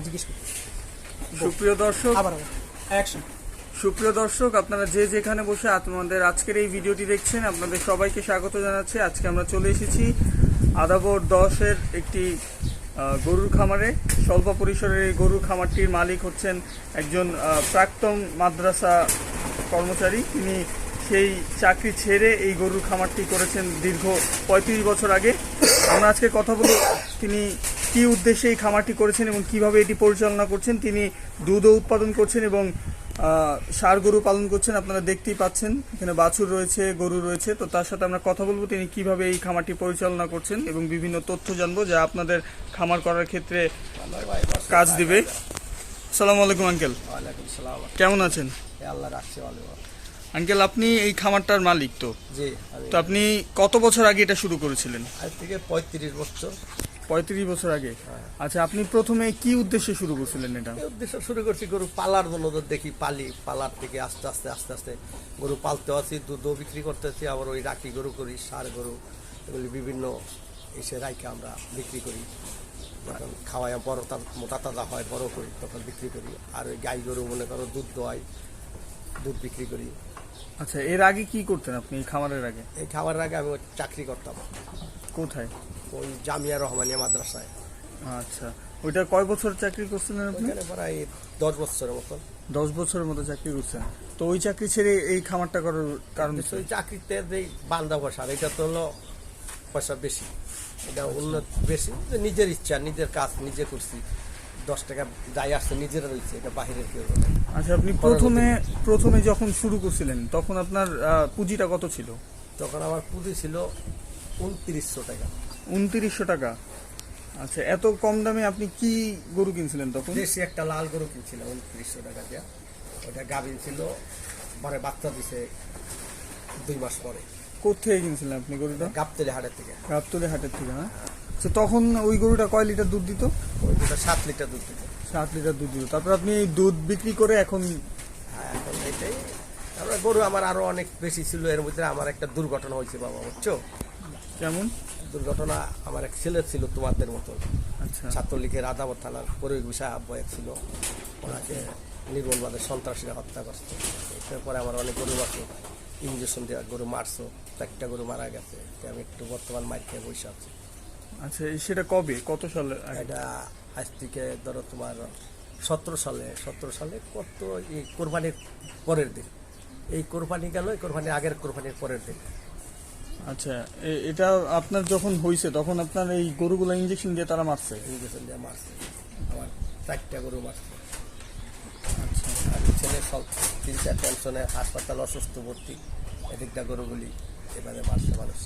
জিজ্ঞেস করি। সুপ্রিয় দর্শক, আবার অ্যাকশন। সুপ্রিয় দর্শক, আপনারা যে যেখানে বসে আপনাদের আজকের এই ভিডিওটি দেখছেন, আপনাদের সবাইকে স্বাগত জানাচ্ছি। আজকে আমরা চলে এসেছি আদাবর 10-এর একটি গরুর খামারে। স্বল্প পরিসরের এই গরুর খামারটির মালিক হচ্ছেন একজন প্রাক্তন মাদ্রাসা কর্মচারী। তিনি সেই চাকরি ছেড়ে এই গরুর খামারটি করেছেন দীর্ঘ 35 বছর আগে। আমরা আজকে কথা বলব তিনি কি উদ্দেশ্যে এই খামারটি করেছেন এবং কিভাবে এটি পরিচালনা করছেন। তিনি দুধও উৎপাদন করছেন এবং ষাঁড় গরু পালন করছেন। আপনারা দেখতেই পাচ্ছেন এখানে বাছুর রয়েছে, গরু রয়েছে। তো তার সাথে আমরা কথা বলবো তিনি কিভাবে এই খামারটি পরিচালনা করছেন এবং বিভিন্ন তথ্য জানবো যা আপনাদের খামার করার ক্ষেত্রে কাজ দিবে। আসসালামু আলাইকুম আঙ্কেল। ওয়ালাইকুম সালাম। কেমন আছেন? আল্লাহ রাখছে ভালো। আঙ্কেল, আপনি এই খামারটার মালিক তো? জি। তো আপনি কত বছর আগে এটা শুরু করেছিলেন? আজ থেকে 35 বছর। 35 বছর আগে। আচ্ছা, আপনি প্রথমে কি উদ্দেশ্যে শুরু করছিলেন এটা? এই উদ্দেশ্য শুরু করছি গরু পালার জন্য। তো দেখি পালার থেকে আস্তে আস্তে আস্তে আস্তে গরু পালতে আছি, দুধও বিক্রি করতেছি, আবার ওই রাখি গরু করি, ষাঁড় গরু, এগুলি বিভিন্ন এসে রাইকে আমরা বিক্রি করি। যখন খাওয়াই বড় মোটা তাজা হয়, বড় করি, তখন বিক্রি করি। আর ওই গাই গরু মনে করো দুধ দোয়াই, দুধ বিক্রি করি। আচ্ছা, এর আগে কি করতেন আপনি এই খামারের আগে? এই খাবারের আগে আমি চাকরি করতাম কোথায়? ওই জামিয়া রহমানিয়া মাদ্রাসায়। আচ্ছা, ওইটা কয় বছর চাকরি করছিলেন আপনি? ওইখানে প্রায় 10 বছরের মতন। 10 বছরের মতো চাকরি করছেন। তো ওই চাকরি ছেড়ে এই খামারটা করার কারণ? ওই চাকরিতে যে বান্ধা বসার, এটা তো হলো পয়সা বেশি, এটা উন্নত বেশি। নিজের ইচ্ছা, নিজের কাজ নিজে করছি, 10 টাকা যাই আসছে নিজেরা রয়েছে, এটা বাহিরের কেউ না। আচ্ছা, আপনি প্রথমে যখন শুরু করছিলেন তখন আপনার পুঁজিটা কত ছিল? তখন আমার পুঁজি ছিল 2900 টাকা। 2900 টাকা। আচ্ছা, এত কম দামে আপনি কি গরু কিনছিলেন তখন? দেশি একটা লাল গরু কিনছিলাম 2900 টাকা দিয়ে। ওটা গাভিন ছিল, পরে বাচ্চা দিছে 2 মাস পরে। কোথেকে কিনছিলেন আপনি গরুটা? গাবতলী হাটের থেকে। গাবতলী হাটের থেকে না? তো তখন ওই গরুটা কয় লিটার দুধ দিত? ওই দুটো 7 লিটার দুধ দিত। 7 লিটার দুধ দিত। তারপর আপনি এই দুধ বিক্রি করে এখন? হ্যাঁ, এখন এটাই। তারপরে গরু আমার আরো অনেক বেশি ছিল। এর মধ্যে আমার একটা দুর্ঘটনা হয়েছে বাবা, বুঝছো? কেমন দুর্ঘটনা? আমার এক ছেলে ছিল তোমাদের মতো, আচ্ছা, ছাত্রলীগের আদাবর থানার পরিবেশ বিষয় আহ্বায়ক ছিল। ওনাকে নির্মলবাদে সন্ত্রাসীরা হত্যা করছে। এরপরে আমার অনেক গরু আছে, ইঞ্জেকশন দেওয়া গরু মারছো, 4টা গরু মারা গেছে। আমি একটু বর্তমান মার খেয়ে বসে আছি। আচ্ছা, সেটা কবে, কত সালে? এটা আজ থেকে ধরো তোমার 17 সালে কত, এই কোরবানির পরের দিন। এই কোরবানি গেল, এই কোরবানির আগের কোরবানির পরের দিন। আচ্ছা, এটা আপনার যখন হয়েছে তখন আপনার এই গরুগুলো ইঞ্জেকশন দিয়ে তারা মারছে? ইঞ্জেকশন দিয়ে মারছে, আমার 4টা গরু মারছে। আচ্ছা, আর ছেলে সব 3-4 টেনশনে হাসপাতাল, অসুস্থ ভর্তি। এদিকটা গরুগুলি এবারে মারছে মানুষ।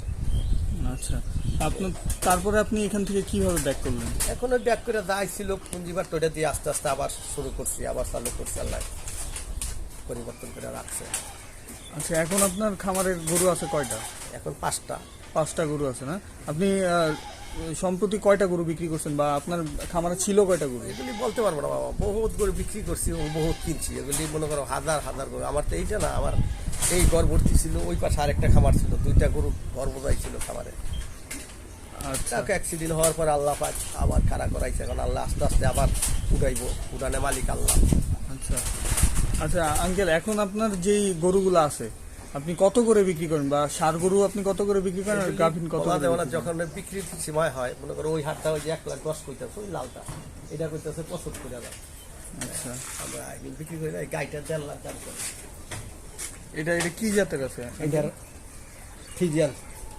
আচ্ছা, আপনার তারপরে আপনি এখান থেকে কিভাবে ব্যাক করলেন? এখন ওই ব্যাক করে যা ছিল পুঁজিবার ওটা দিয়ে আস্তে আস্তে আবার শুরু করছি, আবার চালু করছি। আল্লাহ পরিবর্তন করে রাখছে। আচ্ছা, এখন আপনার খামারের গরু আছে কয়টা? এখন 5টা। 5টা গরু আছে না? আপনি সম্প্রতি কয়টা গরু বিক্রি করছেন বা আপনার খামারে ছিল কয়টা গরু? এগুলি বলতে পারবো না বাবা, বহুত গরু বিক্রি করছি এবং বহুত কিনছি। এগুলি মনে করো হাজার হাজার গরু। আমার তো এইটা না, আমার এই ঘর ভর্তি ছিল, ওই পাশে আরেকটা খামার ছিল, 2টা গরু ঘর বোঝাই ছিল খামারে। আচ্ছা, অ্যাক্সিডেন্ট হওয়ার পর আল্লাহ পাক আবার খাড়া করাইছে। এখন আল্লাহ আস্তে আস্তে আবার উঠাইবো, উঠানে মালিক আল্লাহ। আচ্ছা। আচ্ছা আঙ্কেল, এখন আপনার যেই গরুগুলো আছে আপনি কত করে বিক্রি করেন, বা ষাঁড় গরু আপনি কত করে বিক্রি করেন আর গাভিন কত করে বিক্রি করেন? যখন বিক্রির সময় হয়, মনে করো ওই হাটটা ওই যে 1,10,000 কইতাছে, ওই লালটা এটা কইতাছে 75,000। আচ্ছা, আমরা বিক্রি করি না, এই গাইটা 1.5 লাখ দাম করে। এটা কি জাতের আছে? এটার ফিজিয়ান।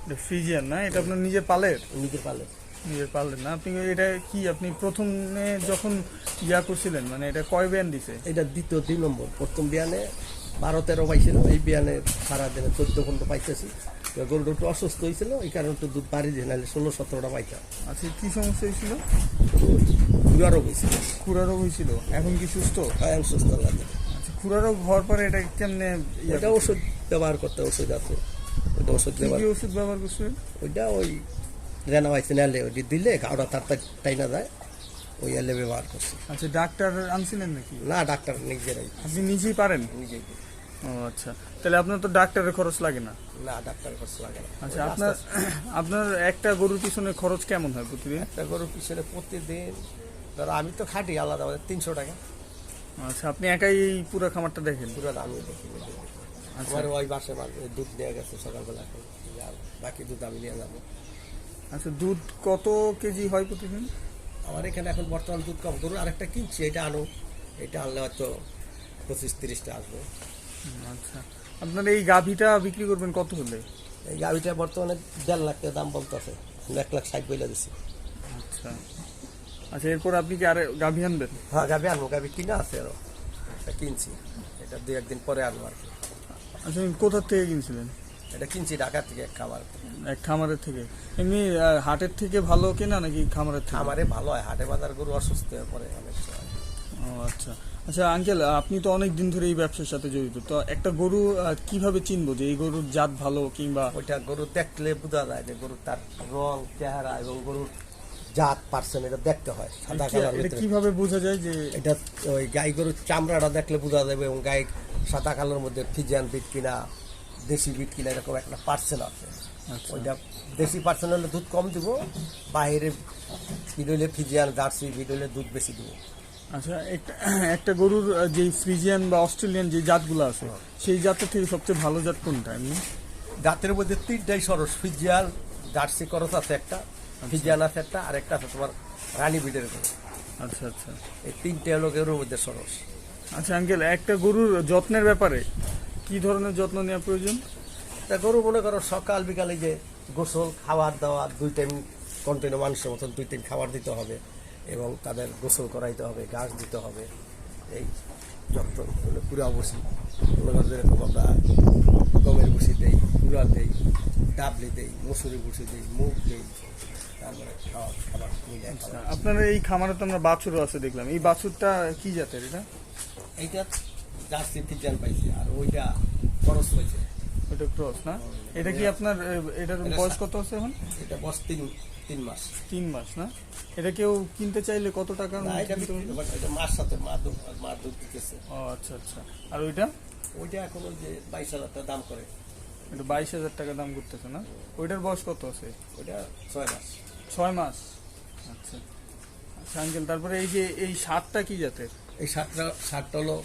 এটা ফ্রিজিয়ান না? এটা আপনার নিজের পালের? নিজের পালে। নিজের পালের না? আপনি এটা কি আপনি প্রথমে যখন করছিলেন, মানে এটা কয় বিয়ান দিছে? এটা দ্বিতীয় 2 নম্বর। প্রথম বিয়ানে 12-13 পাইছিল, এই বিয়ানে সারাদিনে 14-15 পাইতেছি। গরুটা একটু অসুস্থ হয়েছিল, এই কারণে একটু দুধ বাড়ি দিয়ে, নাহলে 16-17টা পাইতাম। আচ্ছা, কি সমস্যা হয়েছিল? খুরা রোগ হয়েছিল। খুরা রোগ হয়েছিল, এখন কি সুস্থ? এখন সুস্থ লাগে। আচ্ছা, খুরা রোগ হওয়ার পরে এটা কেমনে? এটা ওষুধ ব্যবহার করতে, ওষুধ আছে, ওইটা ওষুধ ব্যবহার। কি ওষুধ ব্যবহার করছেন? ওইটা ওই রেনা পাইছে, নাহলে ওই দিলে গাওটা তার টাইনা যায়, ওই এলে ব্যবহার করছে। আচ্ছা, ডাক্তার আনছিলেন নাকি? না, ডাক্তার নিজেরাই। আপনি নিজেই পারেন? নিজেই। ও আচ্ছা, তাহলে আপনার তো ডাক্তারের খরচ লাগে না? না, ডাক্তার খরচ লাগে না। আচ্ছা, আপনার একটা গরুর পিছনে খরচ কেমন হয় প্রতিদিন? একটা গরুর পিছনে প্রতিদিন ধরো আমি তো খাটি আলাদা আমাদের 300 টাকা আচ্ছা, আপনি একাই এই পুরো খামারটা দেখেন? পুরো আমি দেখি। আচ্ছা আমার ওই বাসে দুধ নিয়ে গেছে সকালবেলা, আর বাকি দুধ আমি নিয়ে যাবো। আচ্ছা, দুধ কত কেজি হয় প্রতিদিন? আমার এখানে এখন বর্তমান দুধ কম, গরু আরেকটা কিনছি, এটা আনো, এটা আনলে হয়তো 25-30টা আসবে। আচ্ছা, আপনার এই গাভীটা বিক্রি করবেন কত হলে? এই গাভিটা বর্তমানে 1.5 লাখ টাকা দাম বলতেছে, 1,60,000 বইলা দিছি। আচ্ছা আচ্ছা, এরপর আপনি কি আর গাভী আনবেন? হ্যাঁ গাভি আনবো, গাভি কিনা আছে আরো, এটা কিনছি, এটা 2-1 দিন পরে আনবো আর কি। আচ্ছা, কোথার থেকে কিনছিলেন? এটা কিনছি ঢাকা থেকে এক খামার। এক খামারের থেকে? এমনি হাটের থেকে ভালো কেনা নাকি খামারের থেকে? খামারে ভালো হয়, হাটে বাজার গরু অসুস্থ হয়ে পড়ে অনেক সময়। ও আচ্ছা আচ্ছা আঙ্কেল, আপনি তো অনেক দিন ধরে এই ব্যবসার সাথে জড়িত, তো একটা গরু কিভাবে চিনবো যে এই গরুর জাত ভালো, কিংবা ওইটা গরু দেখলে বোঝা যায় যে গরুর তার রং, চেহারা এবং গরুর জাত পার্সেন্ট এটা দেখতে হয়। সাদা কালার এটা কিভাবে বোঝা যায় যে এটা ওই গাই গরুর চামড়াটা দেখলে বোঝা যাবে, এবং গায়ে সাদা কালোর মধ্যে ফিজিয়ান বিট কিনা দেশি বিট কিনা এরকম একটা পার্সেন্ট আছে। আচ্ছা ওইটা দেশি পার্সেন্ট হলে দুধ কম দিব, বাইরে বিট হলে ফিজিয়ান জার্সি বিট হলে দুধ বেশি দিব। আচ্ছা, একটা গরুর যে ফ্রিজিয়ান বা অস্ট্রেলিয়ান যে জাতগুলো আছে, সেই জাতের থেকে সবচেয়ে ভালো জাত কোনটা এমনি? জাতের মধ্যে 3টাই সরস, ফিজিয়ান জার্সি করস আছে একটা, ফিজিয়ান আছে একটা, আর একটা আছে তোমার রানী বিটের গরু। আচ্ছা আচ্ছা এই 3টে হলো গরুর মধ্যে সরস। আচ্ছা আঙ্কেল, একটা গরুর যত্নের ব্যাপারে কি ধরনের যত্ন নেওয়া প্রয়োজন? তা গরু মনে করো সকাল বিকালে যে গোসল, খাবার দাওয়া 2 টাইম কন্টিনিউ মানুষের মতন 2 টাইম খাবার দিতে হবে, এবং তাদের গোসল করাইতে হবে, ঘাস দিতে হবে। এই যত্ন হলো পুরা বসি, মনে করো যেরকম আমরা গমের বসি দেই, পুরা দেই, ডাবলি দেই, মসুরি বসি দেই, মুগ দেই, তারপরে খাওয়া খাবার মিলে আচ্ছা, আপনার এই খামারে তো আমরা বাছুরও আছে দেখলাম, এই বাছুরটা কি জাতের এটা? এইটা জার্সি ফিজিয়ান পাইছি, আর ওইটা খরচ হয়েছে, ওটা ক্রস না? এটা কি আপনার এটার বয়স কত আছে এখন? এটা বয়স 3 মাস। 3 মাস না? এটা কেউ কিনতে চাইলে কত টাকার না মধ্যে এটা কিনতে বিক্রি পারবে? করবো, এটা মার সাথে মার দুধ দিতেছে। ও আচ্ছা আচ্ছা, আর ওইটা? ওইটা এখন ওই যে 22,000 টাকা দাম করে, এটা 22,000 টাকা দাম করতেছে না? ওইটার বয়স কত আছে? ওইটা 6 মাস। 6 মাস। আচ্ছা আচ্ছা আঙ্কেল, তারপরে এই যে এই সারটা কি জাতের? এই শার্টটা হলো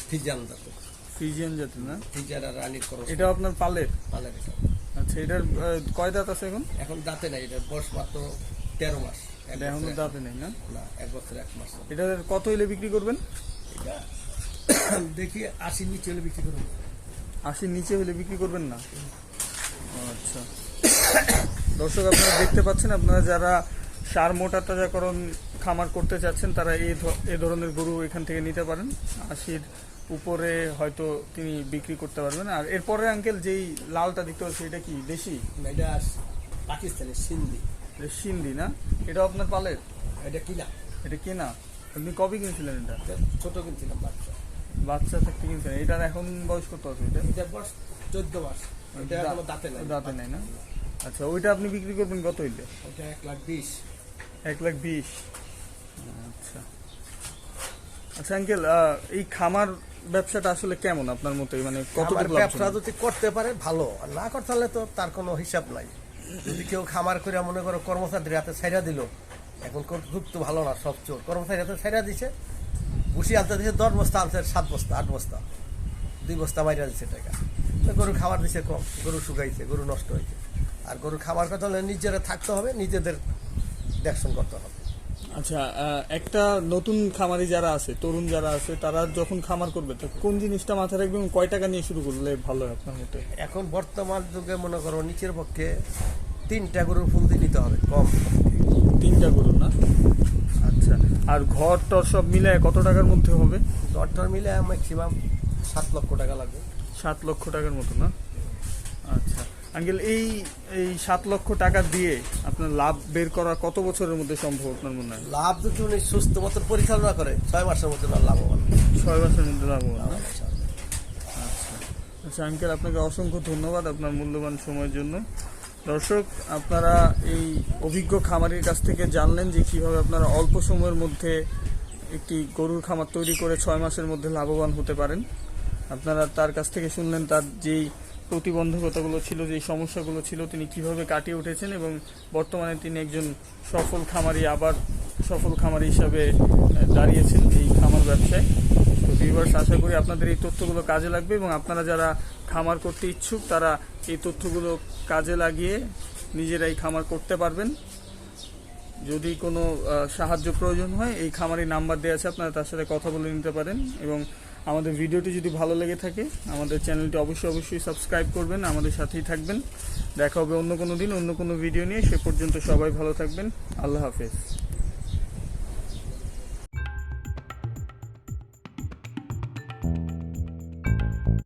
ফিজিয়ান জাতের, ফ্রিজিয়ান জাতের না? ফিজিয়ান আর রানীর খরচ এটা আপনার পালের? পালার এটা। আচ্ছা, এটার কয় দাঁত আছে এখন? এখন দাঁতে নাই, এটার বয়স মাত্র 13 মাস। এটা এখনো দাঁতে নেই না? না, 1 বছর 1 মাস। এটার কত হইলে বিক্রি করবেন? এটা দেখি 80 নিচে হলে বিক্রি করবো। 80 নিচে হলে বিক্রি করবেন না? ও আচ্ছা। দর্শক, আপনারা দেখতে পাচ্ছেন, আপনারা যারা সার মোটা তাজাকরণ খামার করতে চাচ্ছেন তারা এই ধরনের গরু এখান থেকে নিতে পারেন। 80-র উপরে হয়তো তিনি বিক্রি করতে পারবেন। আর এরপরে আঙ্কেল যেই লালটা দেখতে পাচ্ছি, এটা কি দেশি? এটা পাকিস্তানের সিন্ধি। এটা সিন্ধি না? এটা আপনার পালের? এটা কিনা, এটা কেনা? আপনি কবে কিনছিলেন এটা? এটা ছোট কিনছিলাম বাচ্চা। বাচ্চা থাকতে কিনছেন? এটার এখন বয়স কত আছে এটা? এটার বয়স 14 মাস। এটা এখনো দাঁতে নাই। দাঁতে নাই না? আচ্ছা, ওইটা আপনি বিক্রি করবেন কত হইলে? ওটা 1,20,000। 1,20,000। আচ্ছা আচ্ছা আঙ্কেল, এই খামার ব্যবসাটা আসলে কেমন আপনার মতে? মানে আমার কতটুকু ব্যবসা লাভজনক? যদি করতে পারে ভালো, আর না করতে হলে তো তার কোনো হিসাব নাই। যদি কেউ খামার করে মনে করো কর্মচারীর হাতে ছাইরা দিল, এখন খুব তো ভালো না, সব চোর কর্মচারীর হাতে ছাইরা দিছে, বসি আনতে দিছে 10 বস্তা, আনছে 7 বস্তা 8 বস্তা, 2 বস্তা মাইরা দিচ্ছে টাকা। তো গরু খাবার দিছে কম, গরু শুকাইছে, গরু নষ্ট হয়েছে। আর গরু খাবার কথা হলে নিজেরা থাকতে হবে, নিজেদের দেখশন করতে হবে। আচ্ছা, একটা নতুন খামারি যারা আছে, তরুণ যারা আছে, তারা যখন খামার করবে তো কোন জিনিসটা মাথায় রাখবে এবং কয় টাকা নিয়ে শুরু করলে ভালো হয় আপনার মতে? এখন বর্তমান যুগে মনে করো নিচের পক্ষে 3টা গরুর ফুল দিয়ে নিতে হবে কম। 3টা গরু না? আচ্ছা, আর ঘর টর সব মিলে কত টাকার মধ্যে হবে? দরটার মিলে ম্যাক্সিমাম 7 লক্ষ টাকা লাগবে। 7 লক্ষ টাকার মতো না? আচ্ছা আঙ্কেল, এই 7 লক্ষ টাকা দিয়ে আপনার লাভ বের করা কত বছরের মধ্যে সম্ভব আপনার মনে হয়? লাভ যদি উনি সুস্থ মতো পরিচালনা করে 6 মাসের মধ্যে লাভবান। 6 মাসের মধ্যে লাভবান না? আচ্ছা আঙ্কেল, আপনাকে অসংখ্য ধন্যবাদ আপনার মূল্যবান সময়ের জন্য। দর্শক, আপনারা এই অভিজ্ঞ খামারির কাছ থেকে জানলেন যে কিভাবে আপনারা অল্প সময়ের মধ্যে একটি গরুর খামার তৈরি করে 6 মাসের মধ্যে লাভবান হতে পারেন। আপনারা তার কাছ থেকে শুনলেন তার যেই প্রতিবন্ধকতাগুলো ছিল, যেই সমস্যাগুলো ছিল, তিনি কিভাবে কাটিয়ে উঠেছেন এবং বর্তমানে তিনি একজন সফল খামারি, আবার সফল খামারি হিসাবে দাঁড়িয়েছেন এই খামার ব্যবসায়। তো ভিউয়ার্স, আশা করি আপনাদের এই তথ্যগুলো কাজে লাগবে এবং আপনারা যারা খামার করতে ইচ্ছুক তারা এই তথ্যগুলো কাজে লাগিয়ে নিজেরাই খামার করতে পারবেন। যদি কোনো সাহায্য প্রয়োজন হয় এই খামারের নাম্বার দেওয়া আছে, আপনারা তার সাথে কথা বলে নিতে পারেন। এবং আমাদের ভিডিওটি যদি ভালো লেগে থাকে আমাদের চ্যানেলটি অবশ্যই সাবস্ক্রাইব করবেন, আমাদের সাথেই থাকবেন। দেখা হবে অন্য কোনো দিন অন্য কোনো ভিডিও নিয়ে। সে পর্যন্ত সবাই ভালো থাকবেন। আল্লাহ হাফেজ।